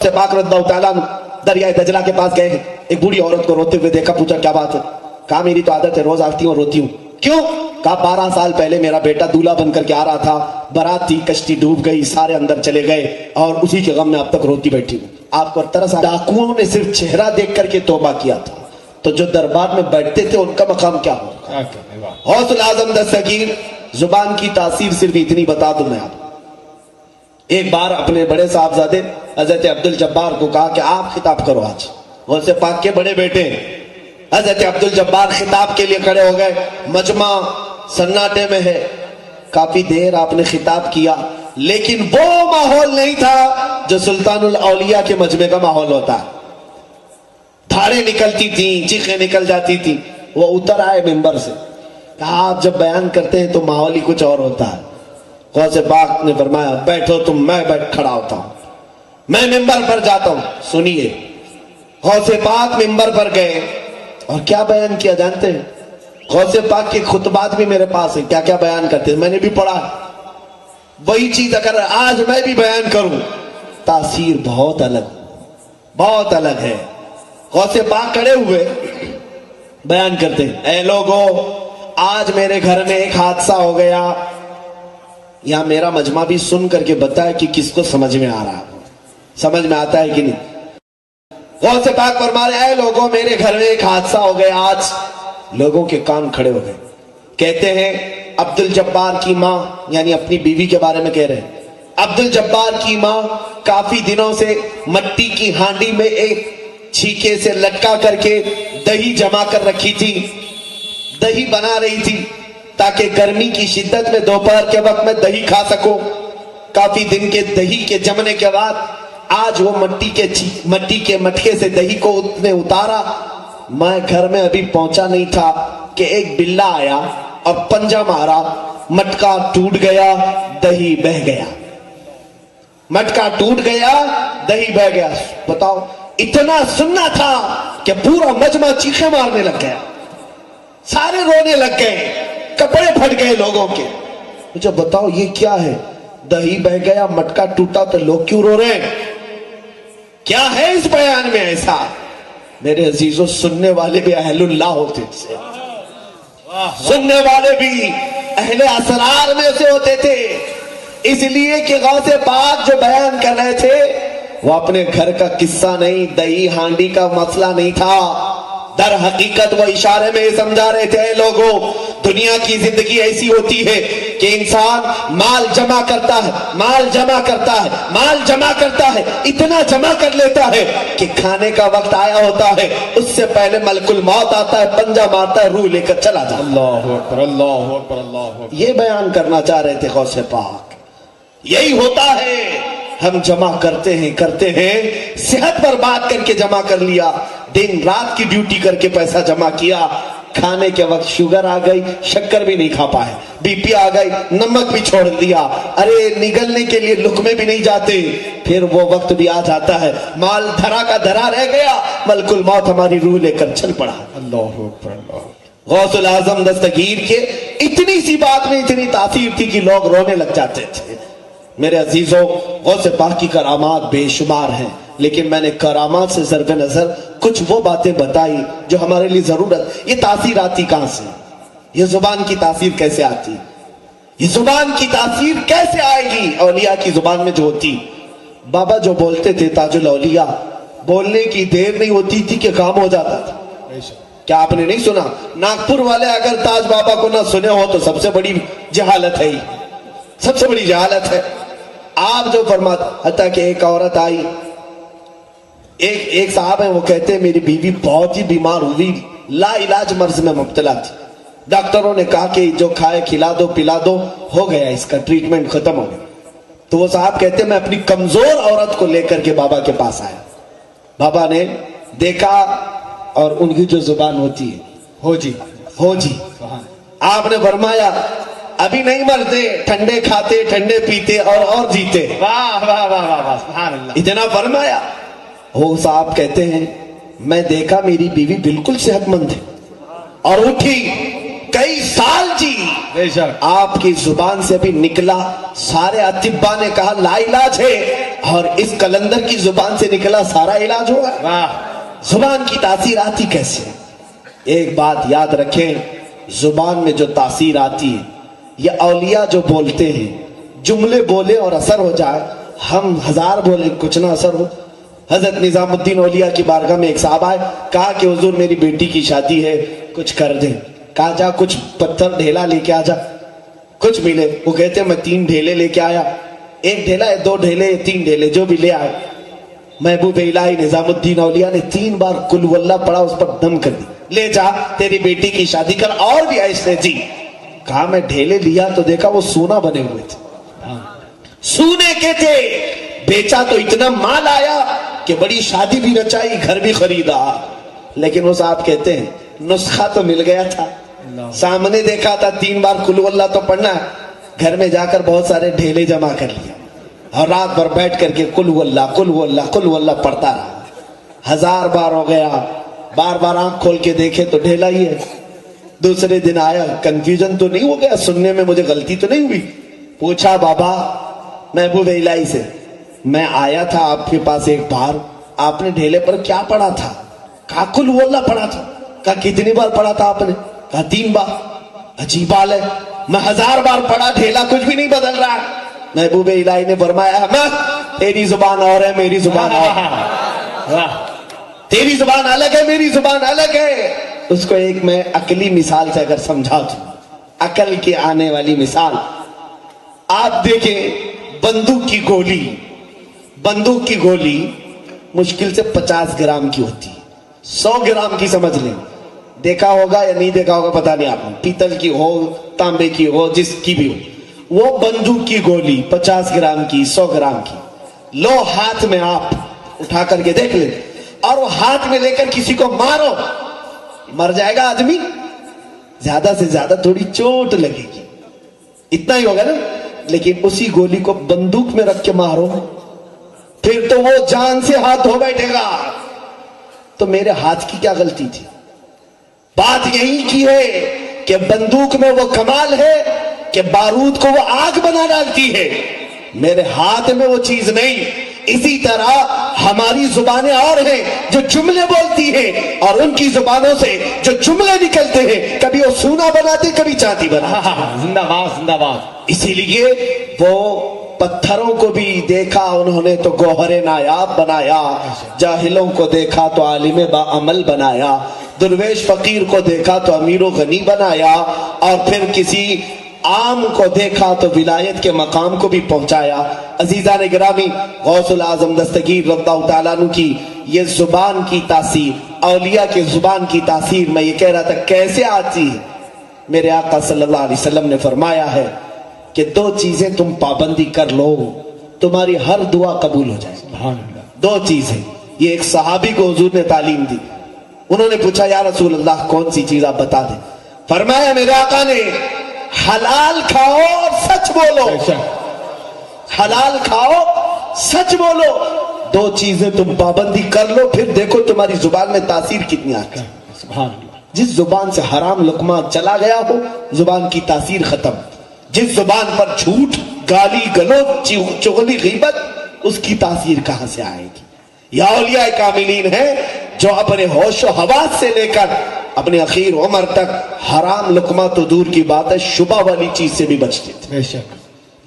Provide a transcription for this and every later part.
سے پاک رضی اللہ تعالیٰ دریائے دجلہ کے پاس گئے، ایک بوڑھی عورت کو روتے ہوئے دیکھا، پوچھا کیا بات ہے؟ کہا میری تو عادت ہے، روز آتی ہوں روتی ہوں۔ کیوں؟ کہا 12 سال پہلے میرا بیٹا دولہا بن کر کے آ رہا تھا، برات تھی، کشتی ڈوب گئی، سارے اندر چلے گئے اور اسی کے غم میں اب تک روتی بیٹھی ہوں۔ آپ کو ترس آیا، ڈاکوؤں نے صرف چہرہ دیکھ کر کے توبہ کیا تھا، تو جو دربار میں بیٹھتے تھے ان کا مقام کیا ہوگا؟ غوث الاعظم دستگیر زبان کی تاثیر صرف اتنی بتا دوں میں آپ۔ ایک بار اپنے بڑے صاحبزادے حضرت عبدالجبار کو کہا کہ آپ خطاب کرو آج۔ غوث پاک کے بڑے بیٹے حضرت عبدالجبار خطاب کے لیے کھڑے ہو گئے، مجمع سناٹے میں ہے، کافی دیر آپ نے خطاب کیا، لیکن وہ ماحول نہیں تھا جو سلطان الاولیاء کے مجمع کا ماحول ہوتا ہے۔ دھاڑیں نکلتی تھیں، چیخیں نکل جاتی تھیں۔ وہ اتر آئے منبر سے، کہا آپ جب بیان کرتے ہیں تو ماحول ہی کچھ اور ہوتا ہے۔ غوث پاک نے فرمایا بیٹھو تم، میں بیٹھ کھڑا ہوتا ہوں، میں منبر پر جاتا ہوں۔ سنیے، غوث پاک منبر پر گئے اور کیا بیان کیا جانتے ہیں؟ غوث پاک کے خطبات بھی میرے پاس ہیں، کیا کیا بیان کرتے ہیں میں نے بھی پڑھا۔ وہی چیز اگر آج میں بھی بیان کروں، تاثیر بہت الگ ہے۔ غوث پاک کھڑے ہوئے بیان کرتے ہیں، اے لوگو آج میرے گھر میں ایک حادثہ ہو گیا۔ یا میرا مجمع بھی سن کر کے بتائے کہ کس کو سمجھ میں آ رہا ہے، سمجھ میں آتا ہے کہ نہیں۔ غوث پاک فرما رہے اے لوگوں میرے گھر میں ایک حادثہ ہو گیا آج۔ لوگوں کے کان کھڑے ہو گئے۔ کہتے ہیں عبدالجبار کی ماں، یعنی اپنی بیوی کے بارے میں کہہ رہے ہیں، عبدالجبار کی ماں کافی دنوں سے مٹی کی ہانڈی میں ایک چھیکے سے لٹکا کر کے دہی جما کر رکھی تھی، دہی بنا رہی تھی تاکہ گرمی کی شدت میں دوپہر کے وقت میں دہی کھا سکو۔ کافی دن کے دہی کے جمنے کے بعد آج وہ مٹی کے مٹکے سے دہی کو نے اتارا۔ میں گھر میں ابھی پہنچا نہیں تھا کہ ایک بلا آیا اور پنجہ مارا، مٹکا ٹوٹ گیا، دہی بہ گیا۔ مٹکا ٹوٹ گیا، دہی بہ گیا۔ بتاؤ، اتنا سننا تھا کہ پورا مجمع چیخیں مارنے لگ گیا، سارے رونے لگ گئے، کپڑے پھٹ گئے لوگوں کے۔ مجھے بتاؤ یہ کیا ہے؟ دہی بہ گیا، مٹکا ٹوٹا، تو لوگ کیوں رو رہے ہیں؟ کیا ہے اس بیان میں ایسا؟ میرے عزیزوں، سننے والے بھی اہل اللہ ہوتے تھے، سننے والے بھی اہل اسرار میں سے ہوتے تھے، اس لیے کہ غوث پاک جو بیان کر رہے تھے وہ اپنے گھر کا قصہ نہیں، دہی ہانڈی کا مسئلہ نہیں تھا۔ در حقیقت وہ اشارے میں یہ سمجھا رہے تھے لوگوں، دنیا کی زندگی ایسی ہوتی ہے کہ انسان مال جمع کرتا ہے، مال جمع کرتا ہے، مال جمع کرتا ہے، اتنا جمع کر لیتا ہے کہ کھانے کا وقت آیا ہوتا ہے، اس سے پہلے ملک الموت آتا ہے، پنجہ مارتا ہے، روح لے کر چلا جاتا ہے۔ اللہ اکبر، اللہ اکبر، اللہ اکبر۔ یہ بیان کرنا چاہ رہے تھے غوث پاک۔ یہی ہوتا ہے، ہم جمع کرتے ہیں، صحت برباد کر کے جمع کر لیا، دن رات کی ڈیوٹی کر کے پیسہ جمع کیا، کھانے کے وقت شوگر آ گئی، شکر بھی نہیں کھا پائے، بی پی آ گئی، نمک بھی چھوڑ دیا، ارے نگلنے کے لیے لقمے بھی نہیں جاتے، پھر وہ وقت بھی آ جاتا ہے، مال دھرا کا دھرا رہ گیا، ملک الموت ہماری روح لے کر چل پڑا۔ اللہ اکبر، اللہ۔ غوث الاعظم دستگیر کے اتنی سی بات میں اتنی تاثیر تھی کہ لوگ رونے لگ جاتے تھے۔ میرے عزیزوں، غوث پاک کی کرامات بے شمار ہیں، لیکن میں نے کرامات سے ضرب نظر کچھ وہ باتیں بتائی جو ہمارے لیے ضرورت۔ یہ تاثیر آتی کہاں سے؟ یہ زبان کی تاثیر کیسے آتی؟ یہ زبان کی تاثیر کیسے آئے گی؟ اولیاء کی زبان میں جو ہوتی، بابا جو بولتے تھے تاج الاولیاء، بولنے کی دیر نہیں ہوتی تھی کہ کام ہو جاتا تھا۔ کیا آپ نے نہیں سنا؟ ناگپور والے اگر تاج بابا کو نہ سنے ہو تو سب سے بڑی جہالت ہے، ہی سب سے بڑی جہالت ہے۔ آپ جو فرماتے، حتیٰ کہ ایک عورت آئی، ایک صاحب ہیں، وہ کہتے ہیں میری بیوی بہت ہی بیمار ہوئی، لا علاج مرض میں مبتلا تھی، ڈاکٹروں نے کہا کہ جو کھائے کھلا دو پلا دو، ہو گیا اس کا ٹریٹمنٹ ختم ہو گیا۔ تو وہ صاحب کہتے ہیں میں اپنی کمزور عورت کو لے کر کے بابا کے پاس آیا، بابا نے دیکھا اور ان کی جو زبان ہوتی ہے ہو جی، آپ نے فرمایا ابھی نہیں مرتے، ٹھنڈے کھاتے، ٹھنڈے پیتے اور جیتے۔ واہ واہ واہ واہ، سبحان اللہ۔ اتنا فرمایا۔ وہ صاحب کہتے ہیں میں دیکھا میری بیوی بالکل صحت مند ہے اور اٹھی، کئی سال جی۔ بے شک آپ کی زبان سے بھی نکلا، سارے اطباء نے کہا لا علاج ہے، اور اس کلندر کی زبان سے نکلا سارا علاج ہوا. واہ زبان کی تاثیر آتی کیسے؟ ایک بات یاد رکھیں، زبان میں جو تاثیر آتی ہے، یہ اولیاء جو بولتے ہیں، جملے بولے اور اثر ہو جائے، ہم ہزار بولے کچھ نہ اثر ہو. حضرت نظام الدین اولیاء کی بارگاہ میں ایک صاحب آئے، کہا کہ حضور میری بیٹی کی شادی ہے، کچھ کر دیں. کہا جا کچھ پتھر ڈھیلا لے کے آ جا. کچھ ملے، وہ کہتے ہیں میں 3 ڈھیلے لے کے آیا. 1 ڈھیلا ہے، 2 ڈھیلے، 3 ڈھیلے، جو بھی لے آئے. محبوب الہی نظام الدین اولیاء نے 3 بار قل ہو اللہ پڑھا، اس پر دم کر دی. لے جا تیری بیٹی کی شادی کر. اور بھی ایسے جی. کہا میں ڈھیلے لیا تو دیکھا وہ سونا بنے ہوئے تھے، سونے کے تھے. بیچا تو اتنا مال آیا کہ بڑی شادی بھی رچائی، گھر بھی خریدا. لیکن وہ صاحب کہتے ہیں نسخہ تو مل گیا تھا، سامنے دیکھا تھا 3 بار قل ہو اللہ تو پڑھنا ہے. گھر میں جا کر بہت سارے ڈھیلے جمع کر لیا اور رات بھر بیٹھ کر کے قل ہو اللہ قل ہو اللہ قل ہو اللہ پڑھتا رہا. 1000 بار ہو گیا. بار بار آنکھ کھول کے دیکھے تو ڈھیلا ہی ہے. دوسرے دن آیا، کنفیوژن تو نہیں ہو گیا، سننے میں مجھے غلطی تو نہیں ہوئی؟ پوچھا بابا محبوب الہی سے، میں آیا تھا آپ کے پاس ایک بار، آپ نے ڈھیلے پر کیا پڑھا تھا؟ کہا قل ہو اللہ پڑھا تھا. کہا کتنی بار پڑھا تھا آپ نے؟ کہا 3 بار. عجیب حال ہے، میں 1000 بار پڑھا، ڈھیلا کچھ بھی نہیں بدل رہا. محبوب الہی نے فرمایا تیری زبان اور ہے، میری زبان اور ہے. تیری زبان الگ ہے، میری زبان الگ ہے. اس کو ایک میں عقلی مثال سے اگر سمجھا دوں، عقل کے آنے والی مثال، آپ دیکھیں بندوق کی گولی مشکل سے 50 گرام کی ہوتی ہے، 100 گرام کی سمجھ لیں. دیکھا ہوگا یا نہیں دیکھا ہوگا پتا نہیں، آپ نے پیتل کی ہو، تانبے کی ہو، جس کی بھی ہو، وہ بندوق کی گولی 50 گرام کی، 100 گرام کی لو ہاتھ میں، آپ اٹھا کر کے دیکھ لیں، اور وہ ہاتھ میں لے کر کسی کو مارو، مر جائے گا آدمی؟ زیادہ سے زیادہ تھوڑی چوٹ لگے گی، اتنا ہی ہوگا نا. لیکن اسی گولی کو بندوق میں رکھ کے مارو، پھر تو وہ جان سے ہاتھ ہو بیٹھے گا. تو میرے ہاتھ کی کیا غلطی تھی؟ بات یہی کی ہے کہ بندوق میں وہ کمال ہے کہ بارود کو وہ آگ بنا ڈالتی ہے، میرے ہاتھ میں وہ چیز نہیں. اسی طرح ہماری زبانیں اور ہیں جو جملے بولتی ہیں، اور ان کی زبانوں سے جو جملے نکلتے ہیں، کبھی وہ سونا بناتے، کبھی چاندی بناتے. زندہ باد زندہ باد. اسی لیے وہ پتھروں کو بھی دیکھا انہوں نے تو گوہر نایاب بنایا، جاہلوں کو دیکھا تو عالم با عمل بنایا، درویش فقیر کو دیکھا تو امیر و غنی بنایا، اور پھر کسی عام کو دیکھا تو ولایت کے مقام کو بھی پہنچایا. عزیزان گرامی، غوث العظم دستگیر رضی اللہ تعالیٰ عنہ کی یہ زبان کی تاثیر، اولیاء کی زبان کی تاثیر، میں یہ کہہ رہا تھا کیسے آتی ہے. میرے آقا صلی اللہ علیہ وسلم نے فرمایا ہے کہ 2 چیزیں تم پابندی کر لو، تمہاری ہر دعا قبول ہو جائے. سبحان اللہ. 2 چیزیں. یہ ایک صحابی کو حضور نے تعلیم دی. انہوں نے پوچھا یا رسول اللہ کون سی چیز آپ بتا دیں. فرمایا میرے آقا نے حلال کھاؤ اور سچ بولو. حلال کھاؤ سچ بولو، 2 چیزیں تم پابندی کر لو، پھر دیکھو تمہاری زبان میں تاثیر کتنی آتی ہے. سبحان اللہ. جس زبان سے حرام لقمہ چلا گیا ہو، زبان کی تاثیر ختم. جس زبان پر جھوٹ، گالی گلوچ، چغلی، غیبت، اس کی تاثیر کہاں سے آئے گی؟ یا اولیاء کاملین ہیں جو اپنے ہوش و حواس سے لے کر اپنے اخیر عمر تک حرام لقمہ تو دور کی بات ہے، شبہ والی چیز سے بھی بچتے تھے، بے شک.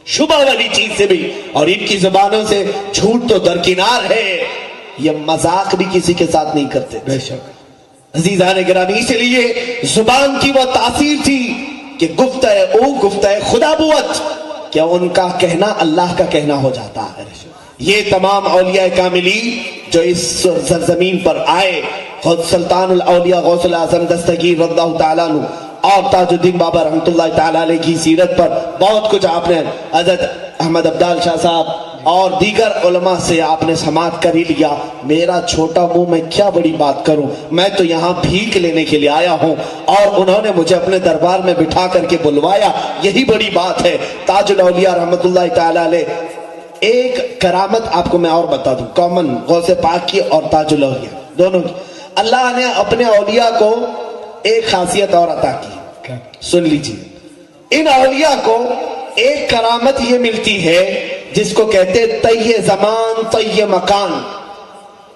شبہ والی چیز سے بھی. اور ان کی زبانوں سے جھوٹ تو درکنار ہے، یہ مذاق بھی کسی کے ساتھ نہیں کرتے. بے شک. عزیزان گرامی، اس لیے زبان کی وہ تاثیر تھی کہ گفتہ خدا بوت، کیا ان کا کہنا اللہ کا کہنا ہو جاتا ہے. یہ تمام اولیاء کاملین جو اس سرزمین پر آئے، خود سلطان الاولیاء غوث العظم دستگیر رضی اللہ تعالیٰ عنہ اور تاج الدین بابا رحمۃ اللہ تعالیٰ علیہ کی سیرت پر بہت کچھ آپ نے، حضرت احمد عبدال شاہ صاحب اور دیگر علماء سے آپ نے سماعت کر ہی لیا. میرا چھوٹا منہ، میں کیا بڑی بات کروں، میں تو یہاں بھیک لینے کے لیے آیا ہوں، اور انہوں نے مجھے اپنے دربار میں بٹھا کر کے بلوایا، یہی بڑی بات ہے. تاج الاولیاء رحمۃ اللہ تعالیٰ علیہ. ایک کرامت آپ کو میں اور بتا دوں، کامن غوث پاک کی اور تاج الاولیاء دونوں کی. اللہ نے اپنے اولیاء کو ایک خاصیت اور عطا کی، سن لیجیے. ان اولیاء کو ایک کرامت یہ ملتی ہے، جس کو کہتے طی زمان طی مکان،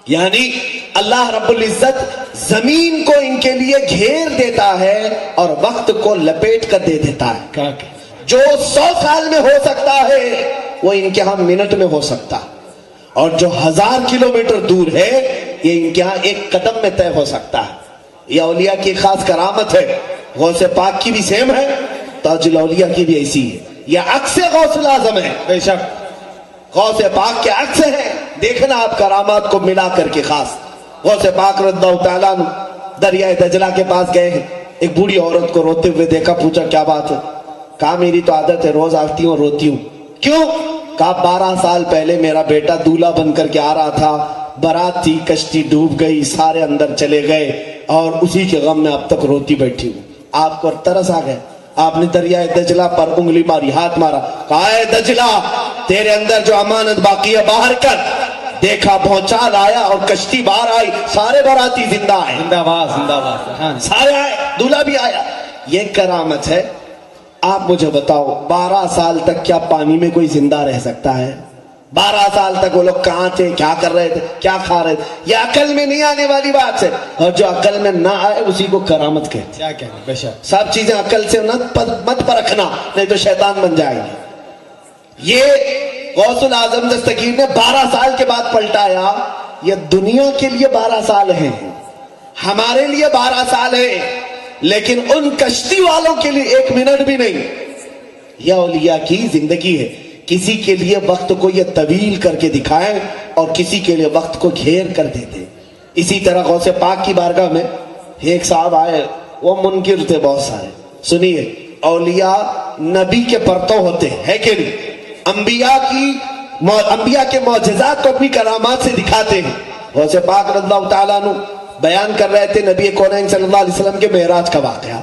یعنی اللہ رب العزت زمین کو ان کے لیے گھیر دیتا ہے اور وقت کو لپیٹ کر دے دیتا ہے. کیا جو 100 سال میں ہو سکتا ہے وہ ان کے ہاں منٹ میں ہو سکتا، اور جو 1000 کلومیٹر دور ہے یہ ان کے ہاں ایک قدم میں طے ہو سکتا ہے. یہ اولیاء کی خاص کرامت ہے. غوث پاک کی بھی سیم ہے، تاج الاولیاء کی بھی ایسی ہے. یہ عکس غوث الاعظم ہے، بے شک. غوث پاک کے عکس ہے. دیکھنا آپ کرامات کو ملا کر کے. خاص غوث پاک رضی اللہ تعالیٰ عنہ دریائے دجلہ کے پاس گئے ہیں. ایک بوڑھی عورت کو روتے ہوئے دیکھا، پوچھا کیا بات ہے؟ کہا میری تو عادت ہے، روز آتی ہوں روتی ہوں. کیوں؟ کہا 12 سال پہلے میرا بیٹا دولہا بن کر کے آ رہا تھا، برات تھی، کشتی ڈوب گئی، سارے اندر چلے گئے اور اسی کے غم میں اب تک روتی بیٹھی ہوں. آپ کو ترس آ گئے، آپ نے دریائے دجلہ پر انگلی ماری، ہاتھ مارا، کہا اے دجلہ تیرے اندر جو امانت باقی ہے باہر کر. دیکھا بھونچال آیا اور کشتی باہر آئی، سارے باراتی زندہ آئے، زندہ باد زندہ باد. ہاں سارے آئے، دولہا بھی آیا. یہ کرامت ہے. آپ مجھے بتاؤ 12 سال تک کیا پانی میں کوئی زندہ رہ سکتا ہے؟ 12 سال تک وہ لوگ کہاں تھے، کیا کر رہے تھے، کیا کھا رہے تھے؟ یہ عقل میں نہیں آنے والی بات ہے. اور جو عقل میں نہ آئے اسی کو کرامت کہتے ہیں. کیا کہنا. بے شک. سب چیزیں عقل سے مت پرکھنا، نہیں تو شیطان بن جائے گی. یہ غوث العظم دستگیر نے 12 سال کے بعد پلٹایا. یہ دنیا کے لیے 12 سال ہیں، ہمارے لیے 12 سال ہیں، لیکن ان کشتی والوں کے لیے 1 منٹ بھی نہیں. یہ اولیاء کی زندگی ہے. کسی کے لیے وقت کو یہ طویل کر کے دکھائیں اور کسی کے لیے وقت کو گھیر کر دیتے. اسی طرح غوث پاک کی بارگاہ میں ایک صاحب آئے، وہ منکر تھے بہت سارے. سنیے، اولیاء نبی کے پرتو ہوتے ہیں کہ نہیں؟ انبیاء کے معجزات کو اپنی کرامات سے دکھاتے ہیں. غوث پاک رضی اللہ تعالیٰ عنہ بیان کر رہے تھے نبی کونین صلی اللہ علیہ وسلم کے معراج کا واقعہ.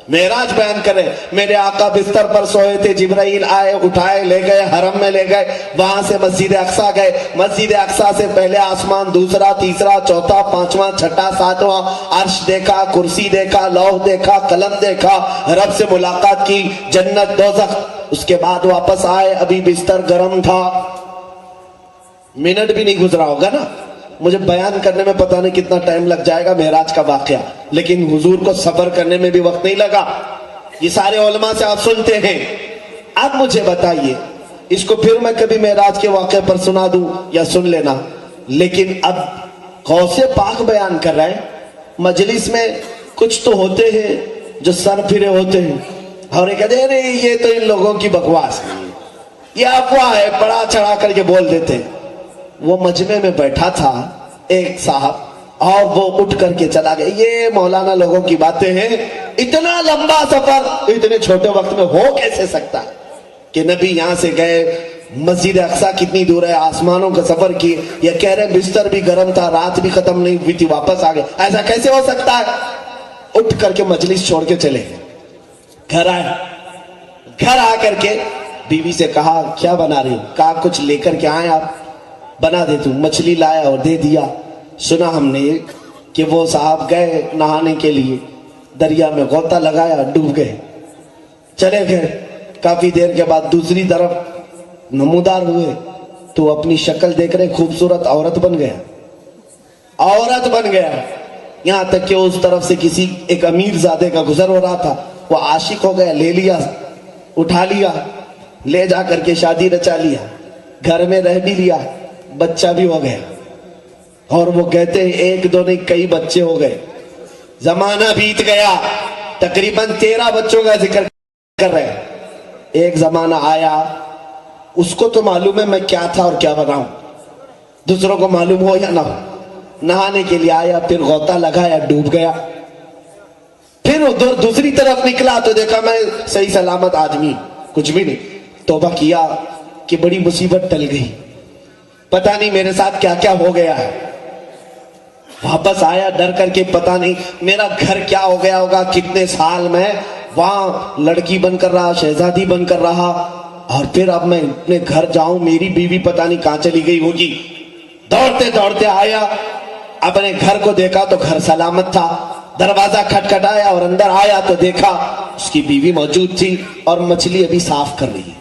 معراج بیان کرے، میرے آقا بستر پر سوئے تھے، جبرائیل آئے، اٹھائے، لے گئے، حرم میں لے گئے، وہاں سے مسجد اقصیٰ گئے. مسجد اقصیٰ سے پہلے آسمان، دوسرا، تیسرا، چوتھا، پانچواں، چھٹا، ساتواں، عرش دیکھا، کرسی دیکھا، لوح دیکھا، قلم دیکھا، رب سے ملاقات کی، جنت، دوزخ. اس کے بعد واپس آئے، ابھی بستر گرم تھا. منٹ بھی نہیں گزرا ہوگا نا، مجھے بیان کرنے میں پتہ نہیں کتنا ٹائم لگ جائے گا معراج کا واقعہ، لیکن حضور کو صبر کرنے میں بھی وقت نہیں لگا. یہ سارے علماء سے آپ سنتے ہیں. اب مجھے بتائیے، اس کو پھر میں کبھی معراج کے واقعے پر سنا دوں یا سن لینا، لیکن اب غوث پاک بیان کر رہے ہیں. مجلس میں کچھ تو ہوتے ہیں جو سر پھرے ہوتے ہیں اور یہ کہتے ہیں نہیں یہ تو ان لوگوں کی بکواس ہے، یہ افواہ ہے، بڑا چڑھا کر کے بول دیتے ہیں. وہ مجمع میں بیٹھا تھا ایک صاحب اور وہ اٹھ کر کے چلا گیا. یہ مولانا لوگوں کی باتیں ہیں، اتنا لمبا سفر اتنے چھوٹے وقت میں ہو کیسے سکتا ہے کہ نبی یہاں سے گئے، مسجد اقصیٰ کتنی دور ہے، آسمانوں کا سفر کیے، یہ کہہ رہے بستر بھی گرم تھا، رات بھی ختم نہیں ہوئی تھی، واپس آ گئے. ایسا کیسے ہو سکتا ہے؟ اٹھ کر کے مجلس چھوڑ کے چلے گئے. گھر آئے، گھر آ کر کے بیوی سے کہا کیا بنا رہی ہوں؟ کہا کچھ لے کر کے آئے آپ، بنا دیتا ہوں. مچھلی لایا اور دے دیا. سنا ہم نے کہ وہ صاحب گئے نہانے کے لیے، دریا میں غوطہ لگایا، ڈوب گئے، چلے گئے. کافی دیر کے بعد دوسری طرف نمودار ہوئے تو اپنی شکل دیکھ رہے، خوبصورت عورت بن گیا، عورت بن گیا. یہاں تک کہ اس طرف سے کسی ایک امیر زادے کا گزر ہو رہا تھا، وہ عاشق ہو گیا، لے لیا، اٹھا لیا، لے جا کر کے شادی رچا لیا، گھر میں رہ بھی لیا، بچہ بھی ہو گیا. اور وہ کہتے ہیں 1 2 نہیں کئی بچے ہو گئے. زمانہ بیت گیا، تقریباً 13 بچوں کا ذکر کر رہے ہیں. ایک زمانہ آیا، اس کو تو معلوم ہے میں کیا تھا اور کیا بناؤں، دوسروں کو معلوم ہو یا نہ ہو. نہانے کے لیے آیا، پھر غوطہ لگایا، ڈوب گیا. پھر ادھر دوسری طرف نکلا تو دیکھا میں صحیح سلامت آدمی، کچھ بھی نہیں. توبہ کیا کہ بڑی مصیبت ٹل گئی، پتہ نہیں میرے ساتھ کیا کیا ہو گیا ہے. واپس آیا ڈر کر کے، پتہ نہیں میرا گھر کیا ہو گیا ہوگا، کتنے سال میں وہاں لڑکی بن کر رہا، شہزادی بن کر رہا، اور پھر اب میں اپنے گھر جاؤں، میری بیوی پتہ نہیں کہاں چلی گئی ہوگی. دوڑتے دوڑتے آیا، اپنے گھر کو دیکھا تو گھر سلامت تھا. دروازہ کھٹکھٹایا اور اندر آیا تو دیکھا اس کی بیوی موجود تھی اور مچھلی ابھی صاف کر رہی ہے.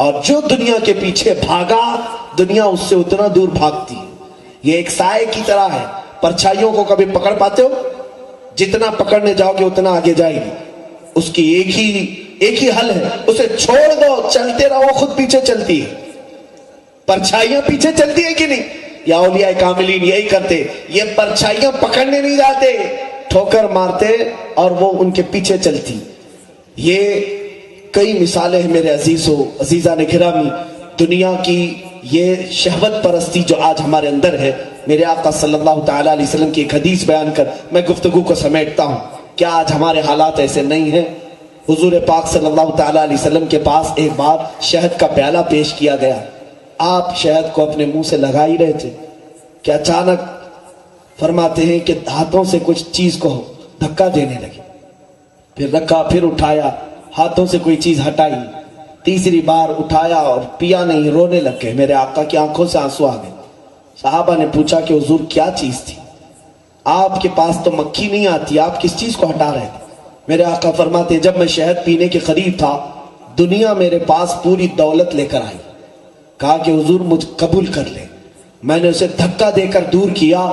اور جو دنیا کے پیچھے بھاگا دنیا اس سے اتنا دور بھاگتی ہے. یہ ایک سائے کی طرح ہے. پرچھائیوں کو کبھی پکڑ پاتے ہو؟ جتنا پکڑنے جاؤ گے اتنا آگے جائے گی. اس کی ایک ہی حل ہے, اسے چھوڑ دو, چلتے رہو, خود پیچھے چلتی ہے. پرچھائیاں پیچھے چلتی ہے کہ نہیں؟ یا اولیاء کاملین یہی کرتے, یہ پرچھائیاں پکڑنے نہیں جاتے, ٹھوکر مارتے اور وہ ان کے پیچھے چلتی. یہ کئی مثالیں ہیں میرے عزیزان گرامی. دنیا کی یہ شہوت پرستی جو آج ہمارے اندر ہے, میرے آقا صلی اللہ تعالی علیہ وسلم کی ایک حدیث بیان کر میں گفتگو کو سمیٹتا ہوں. کیا آج ہمارے حالات ایسے نہیں ہیں؟ حضور پاک صلی اللہ تعالی علیہ وسلم کے پاس ایک بار شہد کا پیالہ پیش کیا گیا. آپ شہد کو اپنے منہ سے لگا ہی رہے تھے کہ اچانک فرماتے ہیں کہ ہاتھوں سے کچھ چیز کو دھکا دینے لگے. پھر رکھا, پھر اٹھایا, ہاتھوں سے کوئی چیز ہٹائی, تیسری بار اٹھایا اور پیا نہیں, رونے لگ گئے. میرے آقا کی آنکھوں سے آنسو آ گئے. صحابہ نے پوچھا کہ حضور کیا چیز تھی؟ آپ کے پاس تو مکھی نہیں آتی, آپ کس چیز کو ہٹا رہے تھے؟ میرے آقا فرماتے ہیں جب میں شہد پینے کے قریب تھا دنیا میرے پاس پوری دولت لے کر آئی. کہا کہ حضور مجھ قبول کر لے. میں نے اسے دھکا دے کر دور کیا.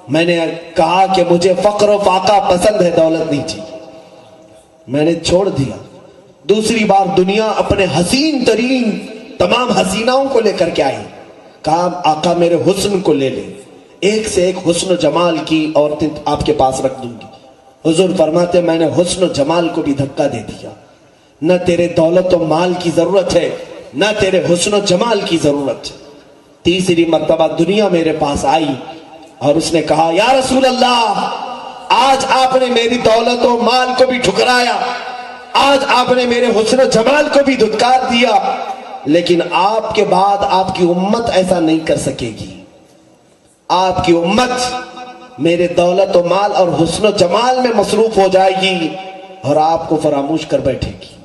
میں نے کہا کہ مجھے فقر و فاقہ پسند ہے, دولت نہیں چاہیے. میں نے چھوڑ دیا. دوسری بار دنیا اپنے حسین ترین تمام حسیناؤں کو لے کر کے آئی. کہا آقا میرے حسن کو لے لے, ایک سے ایک حسن و جمال کی عورتیں آپ کے پاس رکھ دوں گی. حضور فرماتے میں نے حسن و جمال کو بھی دھکا دے دیا. نہ تیرے دولت و مال کی ضرورت ہے, نہ تیرے حسن و جمال کی ضرورت ہے. تیسری مرتبہ دنیا میرے پاس آئی اور اس نے کہا یا رسول اللہ, آج آپ نے میری دولت و مال کو بھی ٹھکرایا, آج آپ نے میرے حسن و جمال کو بھی دھتکار دیا, لیکن آپ کے بعد آپ کی امت ایسا نہیں کر سکے گی. آپ کی امت میرے دولت و مال اور حسن و جمال میں مصروف ہو جائے گی اور آپ کو فراموش کر بیٹھے گی.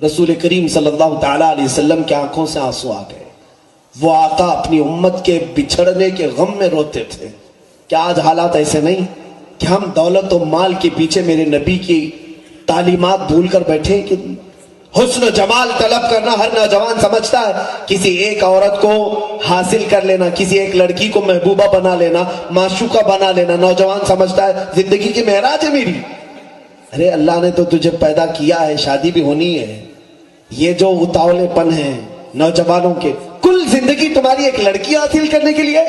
رسول کریم صلی اللہ تعالی علیہ وسلم کی آنکھوں سے آنسو آ گئے. وہ آقا اپنی امت کے بچھڑنے کے غم میں روتے تھے. کیا آج حالات ایسے نہیں کہ ہم دولت و مال کے پیچھے میرے نبی کی تعلیمات بھول کر بیٹھے کہ حسن و جمال طلب کرنا ہر نوجوان سمجھتا ہے کسی ایک عورت کو حاصل کر لینا, کسی ایک لڑکی کو محبوبہ بنا لینا, معشوقہ بنا لینا, نوجوان سمجھتا ہے زندگی کی معراج ہے میری. ارے اللہ نے تو تجھے پیدا کیا ہے, شادی بھی ہونی ہے. یہ جو اتاولے پن ہیں نوجوانوں کے, کل زندگی تمہاری ایک لڑکی حاصل کرنے کے لیے.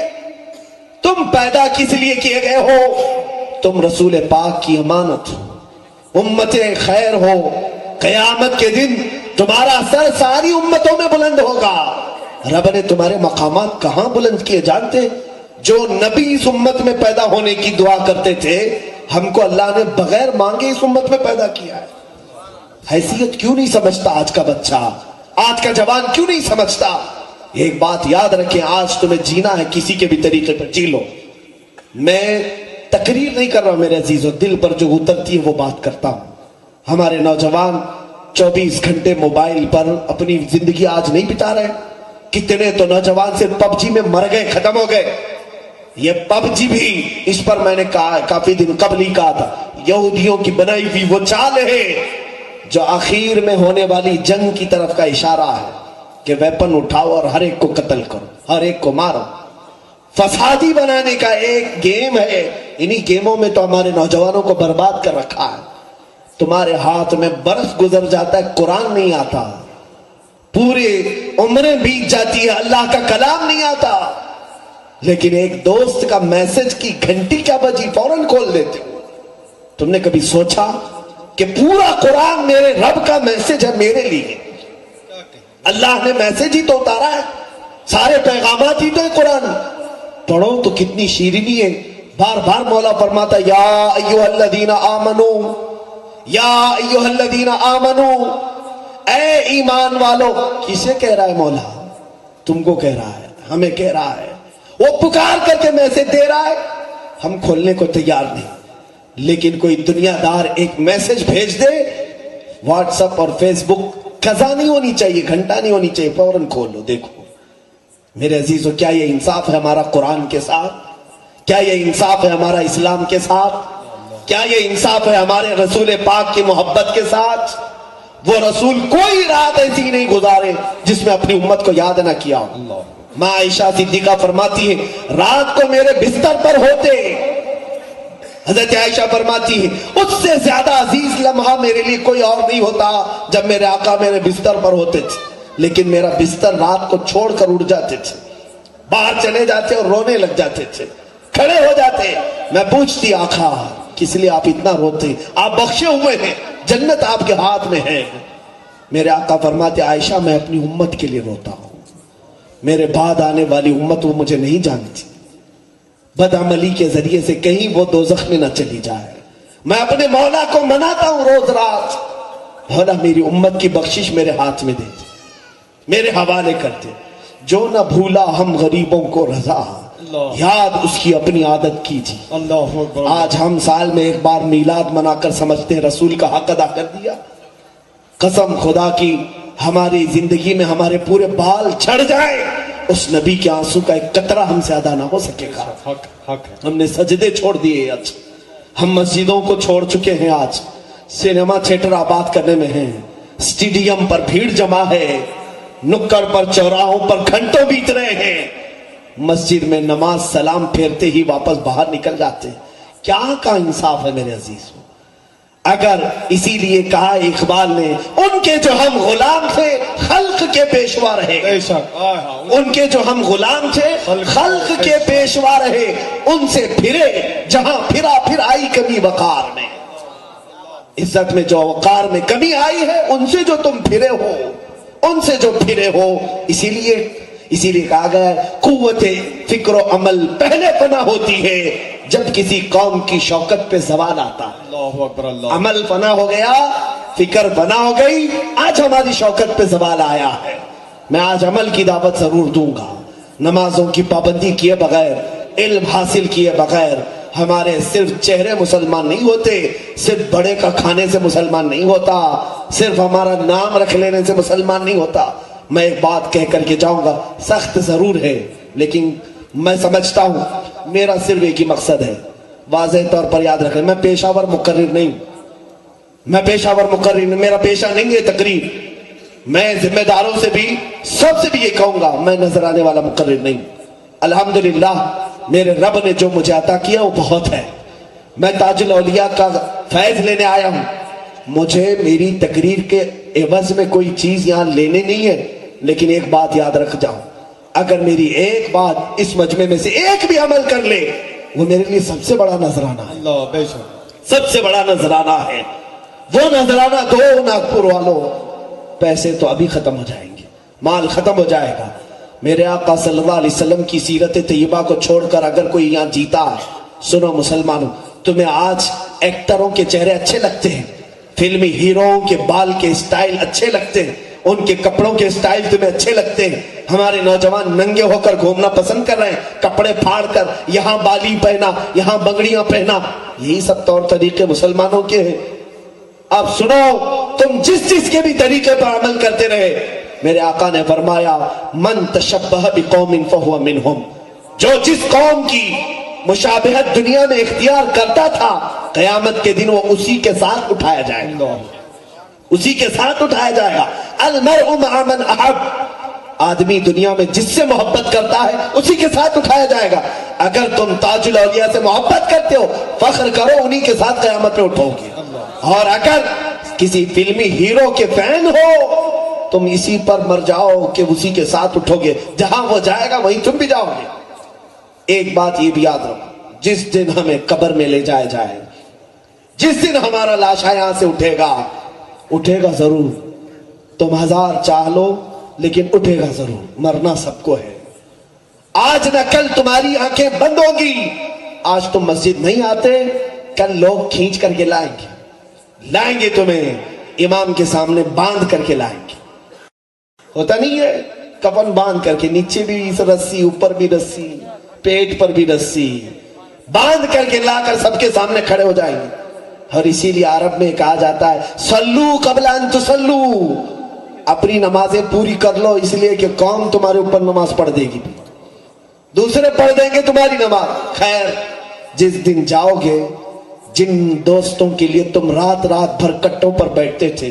تم پیدا کس لیے کیے گئے ہو؟ تم رسول پاک کی امانت ہو, امت خیر ہو. قیامت کے دن تمہارا سر ساری امتوں میں بلند ہوگا. رب نے تمہارے مقامات کہاں بلند کیے جانتے؟ جو نبی اس امت میں پیدا ہونے کی دعا کرتے تھے, ہم کو اللہ نے بغیر مانگے اس امت میں پیدا کیا ہے. حیثیت کیوں نہیں سمجھتا آج کا بچہ, آج کا جوان کیوں نہیں سمجھتا؟ ایک بات یاد رکھیں, آج تمہیں جینا ہے کسی کے بھی طریقے پر جی لو. میں تقریر نہیں کر رہا میرے عزیزو, دل پر جو اترتی ہے وہ بات کرتا ہوں. ہمارے نوجوان 24 گھنٹے موبائل پر اپنی زندگی آج نہیں بتا رہے. کتنے تو نوجوان صرف پب جی میں مر گئے, ختم ہو گئے. یہ پب جی بھی, اس پر میں نے کہا کافی دن قبل ہی کہا تھا, یہودیوں کی بنائی ہوئی وہ چال ہے جو آخر میں ہونے والی جنگ کی طرف کا اشارہ ہے کہ ویپن اٹھاؤ اور ہر ایک کو قتل کرو, ہر ایک کو مارو. فسادی بنانے کا ایک گیم ہے. انہی گیموں میں تو ہمارے نوجوانوں کو برباد کر رکھا ہے. تمہارے ہاتھ میں برس گزر جاتا ہے, قرآن نہیں آتا, پورے عمریں بیت جاتی ہے, اللہ کا کلام نہیں آتا, لیکن ایک دوست کا میسج کی گھنٹی کیا بجی فوراً کھول دیتے ہو. تم نے کبھی سوچا کہ پورا قرآن میرے رب کا میسج ہے میرے لیے؟ اللہ نے میسج ہی تو اتارا ہے, سارے پیغامات ہی تو ہے قرآن. پڑھو تو کتنی شیرینی ہے. بار بار مولا فرماتا یا ایھا الذین آمنو, یا ایھا الذین آمنو, اے ایمان والو. کسے کہہ رہا ہے مولا؟ تم کو کہہ رہا ہے, ہمیں کہہ رہا ہے. وہ پکار کر کے میسج دے رہا ہے, ہم کھولنے کو تیار نہیں. لیکن کوئی دنیا دار ایک میسج بھیج دے, واٹس ایپ اور فیس بک قضا نہیں ہونی چاہیے, گھنٹہ نہیں ہونی چاہیے, فوراً کھولو دیکھو. میرے عزیزو, کیا یہ انصاف ہے ہمارا قرآن کے ساتھ؟ کیا یہ انصاف ہے ہمارا اسلام کے ساتھ؟ کیا یہ انصاف ہے ہمارے رسول پاک کی محبت کے ساتھ؟ وہ رسول کوئی رات ایسی نہیں گزارے جس میں اپنی امت کو یاد نہ کیا ہو۔ اللہ ماں عائشہ صدیقہ فرماتی ہے رات کو میرے بستر پر ہوتے، حضرت عائشہ فرماتی ہے اس سے زیادہ عزیز لمحہ میرے لیے کوئی اور نہیں ہوتا جب میرے آقا میرے بستر پر ہوتے تھے، لیکن میرا بستر رات کو چھوڑ کر اٹھ جاتے تھے، باہر چلے جاتے اور رونے لگ جاتے تھے، کھڑے ہو جاتے۔ میں پوچھتی آقا کس لیے آپ اتنا روتے؟ آپ بخشے ہوئے ہیں، جنت آپ کے ہاتھ میں ہے۔ میرے آقا فرماتے عائشہ میں اپنی امت کے لیے روتا ہوں، میرے بعد آنے والی امت وہ مجھے نہیں جانتی، بدعملی کے ذریعے سے کہیں وہ دوزخ میں نہ چلی جائے۔ میں اپنے مولا کو مناتا ہوں روز رات، مولا میری امت کی بخشش میرے ہاتھ میں دے دے، میرے حوالے کر دے۔ جو نہ بھولا ہم غریبوں کو رضا، اللہ یاد اس کی اپنی عادت کیجیے۔ اللہ اکبر۔ آج ہم سال میں ایک بار میلاد منا کر سمجھتے ہیں رسول کا حق ادا کر دیا۔ قسم خدا کی ہماری زندگی میں ہمارے پورے بال جھڑ جائیں، اس نبی کے آنسو کا ایک قطرہ ہم سے ادا نہ ہو سکے گا۔ حق حق ہے۔ ہم نے سجدے چھوڑ دیے، آج ہم مسجدوں کو چھوڑ چکے ہیں، آج سینما تھیٹر آباد کرنے میں ہیں، اسٹیڈیم پر بھیڑ جمع ہے، نکڑ پر چوراہوں پر گھنٹوں بیت رہے ہیں، مسجد میں نماز سلام پھیرتے ہی واپس باہر نکل جاتے۔ کیا کا انصاف ہے میرے عزیز؟ اگر اسی لیے کہا اقبال نے ان کے جو ہم غلام تھے خلق کے پیشوا رہے، بے شک ان کے جو ہم غلام تھے خلق کے پیشوا رہے، ان سے پھرے جہاں پھرا پھر آئی کمی وقار میں، عزت میں جو وقار میں کمی آئی ہے ان سے جو تم پھرے ہو، ان سے جو پھرے ہو۔ اسی لیے کہا گیا ہے قوت فکر و عمل پہلے فنا ہوتی ہے جب کسی قوم کی شوکت پہ زوال آتا ہے۔ اللہ اکبر۔ اللہ عمل فنا ہو گیا، فکر فنا ہو گئی، آج ہماری شوکت پہ زوال آیا ہے۔ میں آج عمل کی دعوت ضرور دوں گا، نمازوں کی پابندی کیے بغیر، علم حاصل کیے بغیر ہمارے صرف چہرے مسلمان نہیں ہوتے، صرف بڑے کا کھانے سے مسلمان نہیں ہوتا، صرف ہمارا نام رکھ لینے سے مسلمان نہیں ہوتا۔ میں ایک بات کہہ کر کے جاؤں گا، سخت ضرور ہے لیکن میں سمجھتا ہوں میرا صرف ایک ہی مقصد ہے، واضح طور پر یاد رکھیں میں پیشہ ور مقرر نہیں ہوں، میں پیشہ ور مقرر نہیں، میرا پیشہ نہیں ہے تقریر، میں ذمہ داروں سے بھی سب سے بھی یہ کہوں گا میں نظر آنے والا مقرر نہیں ہوں۔ الحمدللہ میرے رب نے جو مجھے عطا کیا وہ بہت ہے، میں تاج الاولیاء کا فیض لینے آیا ہوں، مجھے میری تقریر کے عوض میں کوئی چیز یہاں لینے نہیں ہے، لیکن ایک بات یاد رکھ جاؤں، اگر میری ایک بات اس مجمع میں سے ایک بھی عمل کر لے وہ میرے لیے سب سے بڑا نذرانہ ہے، اللہ بے شک۔ سب سے بڑا نذرانہ ہے۔ وہ نذرانہ دو ناگپور والوں، پیسے تو ابھی ختم ہو جائیں گے، مال ختم ہو جائے گا، میرے آقا صلی اللہ علیہ وسلم کی سیرت طیبہ کو چھوڑ کر اگر کوئی یہاں جیتا ہے، سنو مسلمانوں، تمہیں آج ایکٹروں کے چہرے اچھے لگتے ہیں، فلمی ہیروؤں کے بال کے اسٹائل اچھے لگتے ہیں، ان کے کپڑوں کے اسٹائل تمہیں اچھے لگتے ہیں، ہمارے نوجوان ننگے ہو کر گھومنا پسند کر رہے ہیں، کپڑے پھاڑ کر، یہاں بالی پہنا، یہاں بنگڑیاں پہنا، یہی سب طور طریقے مسلمانوں کے ہیں۔ اب سنو، تم جس کے بھی طریقے پر عمل کرتے رہے، میرے آقا نے فرمایا من تشبہ بقوم فہو منہم، جو جس قوم کی مشابہت دنیا میں اختیار کرتا تھا قیامت کے دن وہ اسی کے ساتھ اٹھایا جائے گا، اسی کے ساتھ اٹھایا جائے گا۔ المرء مع من احب، آدمی دنیا میں جس سے محبت کرتا ہے اسی کے ساتھ اٹھایا جائے گا۔ اگر تم تاج الاولیاء سے محبت کرتے ہو فخر کرو، انہی کے ساتھ قیامت میں اٹھو گے، اور اگر کسی فلمی ہیرو کے فین ہو تم اسی پر مر جاؤ کہ اسی کے ساتھ اٹھو گے، جہاں وہ جائے گا وہیں تم بھی جاؤ گے۔ ایک بات یہ بھی یاد رکھو، جس دن ہمیں قبر میں لے جائے جائے، جس دن ہمارا لاشا یہاں سے اٹھے گا ضرور، تم ہزار چاہ لو لیکن اٹھے گا ضرور، مرنا سب کو ہے۔ آج نہ کل تمہاری آنکھیں بند ہوگی، آج تم مسجد نہیں آتے، کل لوگ کھینچ کر کے لائیں گے تمہیں، امام کے سامنے باندھ کر کے لائیں گے۔ ہوتا نہیں ہے کفن باندھ کر کے، نیچے بھی رسی، اوپر بھی رسی، پیٹ پر بھی رسی، باندھ کر کے لا کر سب کے سامنے کھڑے ہو جائیں گے۔ اور اسی لیے عرب میں کہا جاتا ہے صلو قبل ان تصلو، اپنی نمازیں پوری کر لو، اس لیے کہ قوم تمہارے اوپر نماز پڑھ دے گی، دوسرے پڑھ دیں گے تمہاری نماز۔ خیر، جس دن جاؤ گے، جن دوستوں کے لیے تم رات رات بھر کٹوں پر بیٹھتے تھے،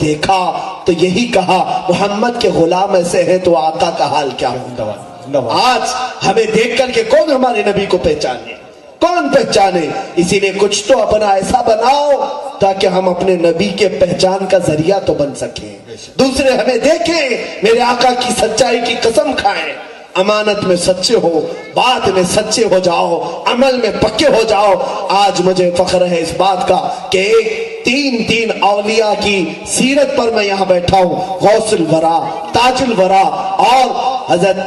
دیکھا تو یہی کہا محمد کے غلام ایسے ہیں تو آقا کا حال کیا ہوگا. آج ہمیں دیکھ کر کے کون ہمارے نبی کو پہچانے, کون پہچانے؟ اسی لیے کچھ تو اپنا ایسا بناؤ تاکہ ہم اپنے نبی کے پہچان کا ذریعہ تو بن سکیں, دوسرے ہمیں دیکھیں, میرے آقا کی سچائی کی قسم کھائیں. امانت میں سچے ہو, بات میں سچے ہو جاؤ, عمل میں پکے ہو جاؤ. آج مجھے فخر ہے اس بات کا کہ تین اولیاء کی سیرت پر میں یہاں بیٹھا ہوں. غوث الورا, تاج الورا اور حضرت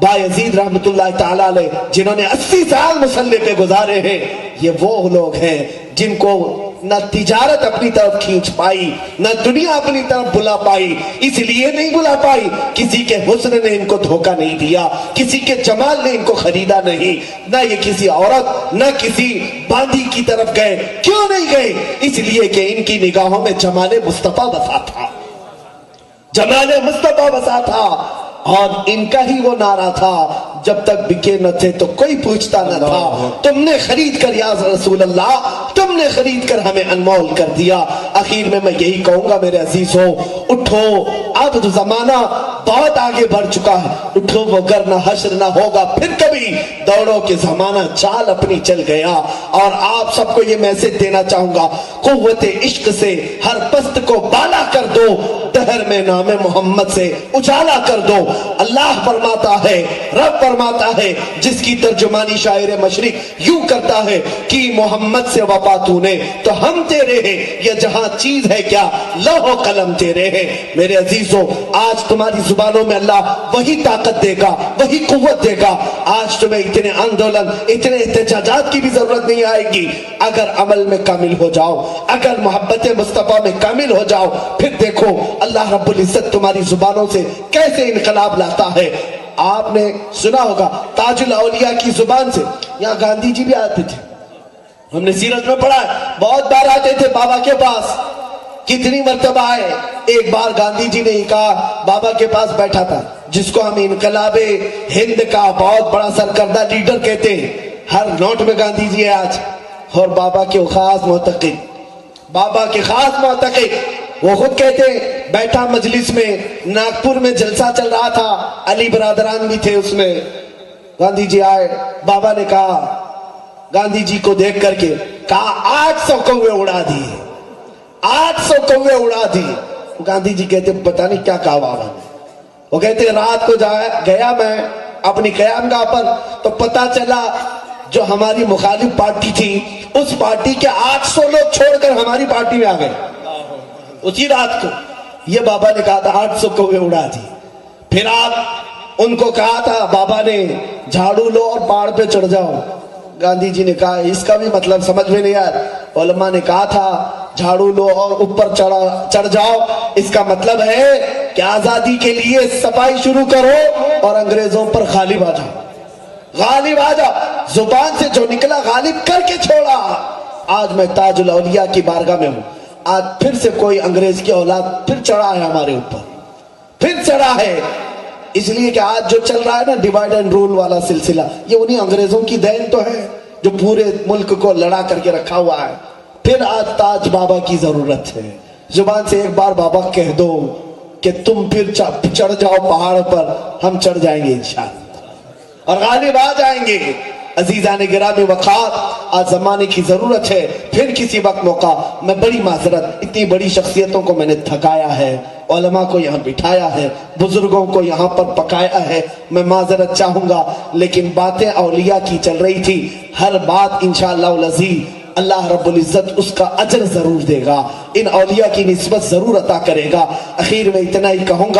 بایزید رحمت اللہ تعالیٰ علیہ, جنہوں نے 80 سال مصلی پہ گزارے ہیں. یہ وہ لوگ ہیں جن کو نہ تجارت اپنی طرف کھینچ پائی, نہ دنیا اپنی طرف بلا پائی. اس لیے نہیں بلا پائی, کسی کے حسن نے ان کو دھوکہ نہیں دیا, کسی کے جمال نے ان کو خریدا نہیں, نہ یہ کسی عورت نہ کسی باندھی کی طرف گئے. کیوں نہیں گئے؟ اس لیے کہ ان کی نگاہوں میں جمال مصطفیٰ بسا تھا, جمال مصطفیٰ بسا تھا. اور ان کا ہی وہ نعرہ تھا, جب تک بکے نہ تھے تو کوئی پوچھتا نہ تھا, تم نے خرید کر یا رسول اللہ, تم نے خرید کر ہمیں انمول کر دیا. آخر میں یہی کہوں گا میرے عزیزوں, اٹھو, اب تو زمانہ بہت آگے بڑھ چکا ہے. اٹھو وگر نہ حشر نہ ہوگا پھر کبھی, دوڑو کہ زمانہ چال اپنی چل گیا. اور آپ سب کو یہ میسج دینا چاہوں گا, قوت عشق سے ہر پست کو بالا کر دو, دہر میں نام محمد سے اجالا کر دو. اللہ فرماتا ہے, رب فرماتا ہے, جس کی ترجمانی شاعر مشرق یوں کرتا ہے کہ محمد سے وفا تو نے تو ہم تیرے ہیں, یہ جہاں چیز ہے کیا لوح و قلم تیرے ہیں. میرے عزیزوں, آج تمہاری زبانوں میں اللہ وہی طاقت دے گا, وہی قوت دے گا. آج تمہیں اتنے آندولن, اتنے احتجاجات کی بھی ضرورت نہیں آئے گی اگر عمل میں کامل ہو جاؤ, اگر محبت مصطفیٰ میں کامل ہو جاؤ. پھر دیکھو اللہ رب العزت تمہاری زبانوں سے کیسے انقلاب لاتا ہے. آپ نے سنا ہوگا تاج الاولیاء کی زبان سے, یہاں گاندھی جی بھی آتے تھے, ہم نے سیرت میں پڑھا ہے, بہت بار آتے تھے بابا کے پاس. کتنی مرتبہ آئے؟ ایک بار گاندھی جی نے کہا, بابا کے پاس بیٹھا تھا, جس کو ہم انقلاب ہند کا بہت بڑا سرکردہ لیڈر کہتے ہیں, ہر نوٹ میں گاندھی جی ہے آج, اور بابا کے خاص معتقد, بابا کے خاص معتقد. وہ خود کہتے ہیں, بیٹھا مجلس میں, ناگپور میں جلسہ چل رہا تھا, علی برادران بھی تھے اس میں. گاندھی جی آئے, بابا نے کہا, گاندھی جی کو دیکھ کر کے کہا 800 کوے اڑا دی, 800 کوے اڑا دی. گاندھی جی کہتے پتہ نہیں کیا کہا بابا نے. وہ کہتے رات کو گیا میں اپنی قیام گاہ پر, تو پتہ چلا جو ہماری مخالف پارٹی تھی اس پارٹی کے 800 لوگ چھوڑ کر ہماری پارٹی میں آ گئے اسی رات کو. یہ بابا نے کہا تھا 800 کوے اڑا دی. پھر آپ ان کو کہا تھا, بابا نے جھاڑو لو اور پہاڑ پہ چڑھ جاؤ. گاندھی جی نے کہا اس کا بھی مطلب سمجھ میں نہیں آیا. علماء نے کہا تھا جھاڑو لو اور اوپر چڑھ جاؤ, اس کا مطلب ہے کہ آزادی کے لیے صفائی شروع کرو اور انگریزوں پر غالب آ جاؤ, غالب آ جاؤ. زبان سے جو نکلا غالب کر کے چھوڑا. آج میں تاج الاولیاء کی بارگاہ میں ہوں, آج پھر سے کوئی انگریز کی اولاد پھر چڑھا ہے ہمارے اوپر, پھر چڑھا ہے. اس لیے کہ آج جو چل رہا ہے نا ڈیوائڈ اینڈ رول والا سلسلہ, یہ انہی انگریزوں کی دین تو ہے جو پورے ملک کو لڑا کر کے رکھا ہوا ہے. پھر آج تاج بابا کی ضرورت ہے. زبان سے ایک بار بابا کہہ دو کہ تم پھر چڑھ جاؤ پہاڑ پر, ہم چڑھ جائیں گے انشاءاللہ اور غالب آ جائیں گے. عزیزان گرامی وقار, آج زمانے کی ضرورت ہے. پھر کسی وقت موقع, میں بڑی معذرت, اتنی بڑی شخصیتوں کو میں نے تھکایا ہے, علماء کو یہاں بٹھایا ہے, بزرگوں کو یہاں پر پکایا ہے, میں معذرت چاہوں گا. لیکن باتیں اولیاء کی چل رہی تھی, ہر بات انشاءاللہ العزیز اللہ رب العزت اس کا اجر ضرور دے گا, ان اولیاء کی نسبت ضرور عطا کرے گا. اخیر میں اتنا ہی کہوں گا.